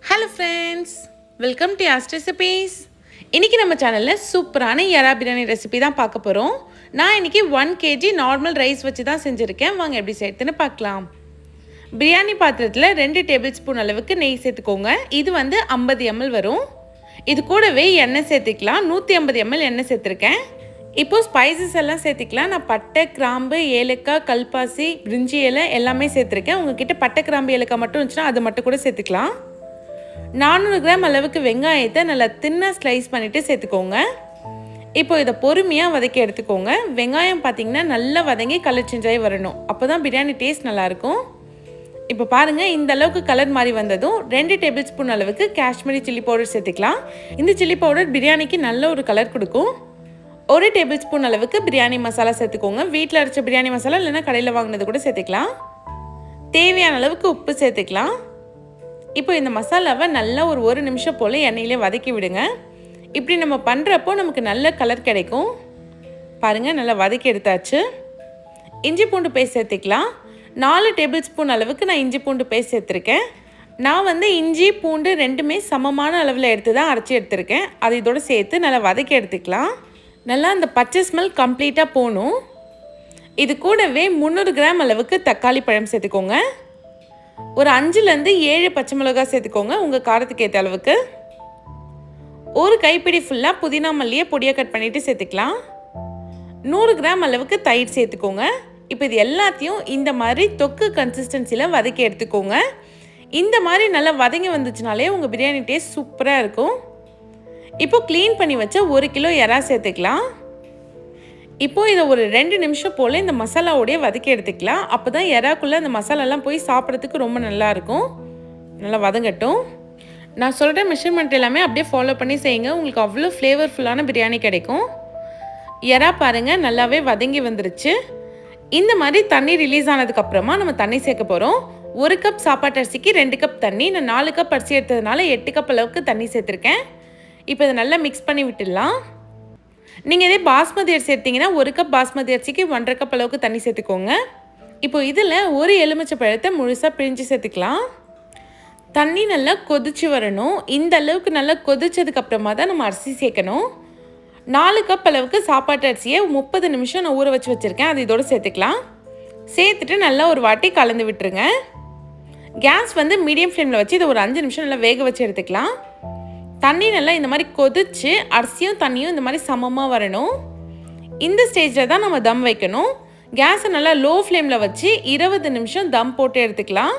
Hello friends, welcome to Yas Recipes. இன்னைக்கு நம்ம சேனல்ல சூப்பரான எறா பிரியாணி ரெசிபி தான் பார்க்க போறோம். நான் இன்னைக்கு 1 kg நார்மல் ரைஸ் வச்சு தான் செஞ்சிருக்கேன். வாங்க எப்படி செய்யறதுன்னு பார்க்கலாம். பிரியாணி பாத்திரத்துல 2 டேபிள்ஸ்பூன் அளவுக்கு நெய் சேர்த்துக்கோங்க. இது வந்து 50 ml வரும். இது கூடவே எண்ணெய் சேர்த்துக்கலாம். 150 ml எண்ணெய் சேர்த்திருக்கேன். இப்போ ஸ்பைசஸ் எல்லாம் சேர்த்துக்கலாம். நான் பட்டை, கிராம்பு, ஏலக்காய், கல்பாசி, பிரிஞ்சி இலை எல்லாமே சேர்த்திருக்கேன். உங்ககிட்ட பட்டை, கிராம்பு, ஏலக்காய் மட்டும் இருந்துச்சுன்னா அது மட்டும் கூட சேர்த்துக்கலாம். 400 கிராம் அளவுக்கு வெங்காயத்தை நல்லா தின்னாக ஸ்லைஸ் பண்ணிவிட்டு சேர்த்துக்கோங்க. இப்போ இதை பொறுமையாக வதக்கி எடுத்துக்கோங்க. வெங்காயம் பார்த்திங்கன்னா நல்லா வதங்கி கலர் சேஞ்ச் ஆகி வரணும். அப்போ தான் பிரியாணி டேஸ்ட் நல்லாயிருக்கும். இப்போ பாருங்கள், இந்த அளவுக்கு கலர் மாதிரி வந்ததும் 2 டேபிள்ஸ்பூன் அளவுக்கு காஷ்மீரி சில்லி பவுடர் சேர்த்துக்கலாம். இந்த சில்லி பவுடர் பிரியாணிக்கு நல்ல ஒரு கலர் கொடுக்கும். 1 டேபிள்ஸ்பூன் அளவுக்கு பிரியாணி மசாலா சேர்த்துக்கோங்க. வீட்டில் அரைச்ச பிரியாணி மசாலா இல்லைன்னா கடையில் வாங்கினது கூட சேர்த்துக்கலாம். தேவையான அளவுக்கு உப்பு சேர்த்துக்கலாம். இப்போ இந்த மசாலாவை நல்லா ஒரு நிமிஷம் போல் எண்ணெயிலே வதக்கி விடுங்க. இப்படி நம்ம பண்ணுறப்போ நமக்கு நல்ல கலர் கிடைக்கும். பாருங்கள், நல்லா வதக்கி எடுத்தாச்சு. இஞ்சி பூண்டு பேஸ்ட் சேர்த்துக்கலாம். 4 டேபிள்ஸ்பூன் அளவுக்கு நான் இஞ்சி பூண்டு பேஸ்ட் சேர்த்துருக்கேன். நான் வந்து இஞ்சி பூண்டு ரெண்டுமே சமமான அளவில் எடுத்து தான் அரைச்சி எடுத்துருக்கேன். அதை இதோடு சேர்த்து நல்லா வதக்கி எடுத்துக்கலாம். நல்லா அந்த பச்சை ஸ்மெல் கம்ப்ளீட்டாக போகணும். இது கூடவே 300 கிராம் அளவுக்கு தக்காளி பழம் சேர்த்துக்கோங்க. ஒரு 5லேருந்து 7 பச்சை மிளகாய் சேர்த்துக்கோங்க, உங்கள் காரத்துக்கு ஏற்ற அளவுக்கு. ஒரு கைப்பிடி ஃபுல்லாக புதினா மல்லியை பொடியாக கட் பண்ணிவிட்டு சேர்த்துக்கலாம். 100 கிராம் அளவுக்கு தயிர் சேர்த்துக்கோங்க. இப்போ இது எல்லாத்தையும் இந்த மாதிரி தொக்கு கன்சிஸ்டன்சியில் வதக்கி எடுத்துக்கோங்க. இந்த மாதிரி நல்லா வதங்கி வந்துச்சுனாலே உங்கள் பிரியாணி டேஸ்ட் சூப்பராக இருக்கும். இப்போ க்ளீன் பண்ணி வச்ச 1 கிலோ எறா சேர்த்துக்கலாம். இப்போது இதை ஒரு 2 நிமிஷம் போல் இந்த மசாலாவோடையே வதக்கி எடுத்துக்கலாம். அப்போ தான் எறாக்குள்ளே அந்த மசாலாலாம் போய் சாப்பிட்றதுக்கு ரொம்ப நல்லாயிருக்கும். நல்லா வதங்கட்டும். நான் சொல்கிற மெஷர்மெண்ட் எல்லாமே அப்படியே ஃபாலோ பண்ணி செய்யுங்க. உங்களுக்கு அவ்வளோ ஃப்ளேவர்ஃபுல்லான பிரியாணி கிடைக்கும். எறா பாருங்கள் நல்லாவே வதங்கி வந்துருச்சு. இந்த மாதிரி தண்ணி ரிலீஸ் ஆனதுக்கப்புறமா நம்ம தண்ணி சேர்க்க போகிறோம். 1 கப் சாப்பாட்டு அரிசிக்கு 2 கப் தண்ணி. நான் 4 கப் அரிசி எடுத்ததுனால 8 கப் அளவுக்கு தண்ணி சேர்த்துருக்கேன். இப்போ இதை நல்லா மிக்ஸ் பண்ணி விட்டுடலாம். நீங்கள் இதே பாஸ்மதி அரிசி எடுத்தீங்கன்னா 1 கப் பாஸ்மதி அரிசிக்கு 1.5 கப் அளவுக்கு தண்ணி சேர்த்துக்கோங்க. இப்போ இதில் ஒரு எலுமிச்சை பழத்தை முழுசாக பிழிஞ்சு சேர்த்துக்கலாம். தண்ணி நல்லா கொதிச்சு வரணும். இந்த அளவுக்கு நல்லா கொதிச்சதுக்கப்புறமா தான் நம்ம அரிசி சேர்க்கணும். 4 கப் அளவுக்கு சாப்பாட்டு அரிசியை 30 நிமிஷம் நான் ஊற வச்சு வச்சுருக்கேன். அது இதோடு சேர்த்துக்கலாம். சேர்த்துட்டு நல்லா ஒரு வாட்டி கலந்து விட்டுருங்க. கேஸ் வந்து மீடியம் ஃப்ளேமில் வச்சு இதை ஒரு 5 நிமிஷம் நல்லா வேக வச்சு எடுத்துக்கலாம். தண்ணி நல்லா இந்த மாதிரி கொதிச்சு அரிசியும் தண்ணியும் இந்த மாதிரி சமமாக வரணும். இந்த ஸ்டேஜில் தான் நம்ம தம் வைக்கணும். கேஸை நல்லா லோ ஃப்ளேமில் வச்சு 20 நிமிஷம் தம் போட்டு எடுத்துக்கலாம்.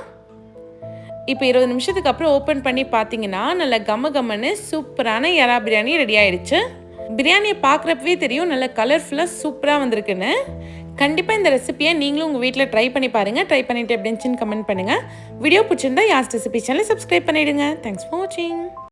இப்போ 20 நிமிஷத்துக்கு அப்புறம் ஓப்பன் பண்ணி பார்த்தீங்கன்னா நல்லா கம்மன்னு சூப்பரான எறா பிரியாணி ரெடி ஆகிடுச்சு. பிரியாணியை பார்க்குறப்பவே தெரியும் நல்லா கலர்ஃபுல்லாக சூப்பராக வந்திருக்குன்னு. கண்டிப்பாக இந்த ரெசிபியை நீங்களும் உங்கள் வீட்டில் ட்ரை பண்ணி பாருங்கள். ட்ரை பண்ணிவிட்டு எப்படி இருந்துச்சுன்னு கமெண்ட் பண்ணுங்கள். வீடியோ பிடிச்சிருந்தா யாஸ் ரெசிபி சேனலை சப்ஸ்கிரைப் பண்ணிவிடுங்க. தேங்க்ஸ் ஃபார் வாட்சிங்.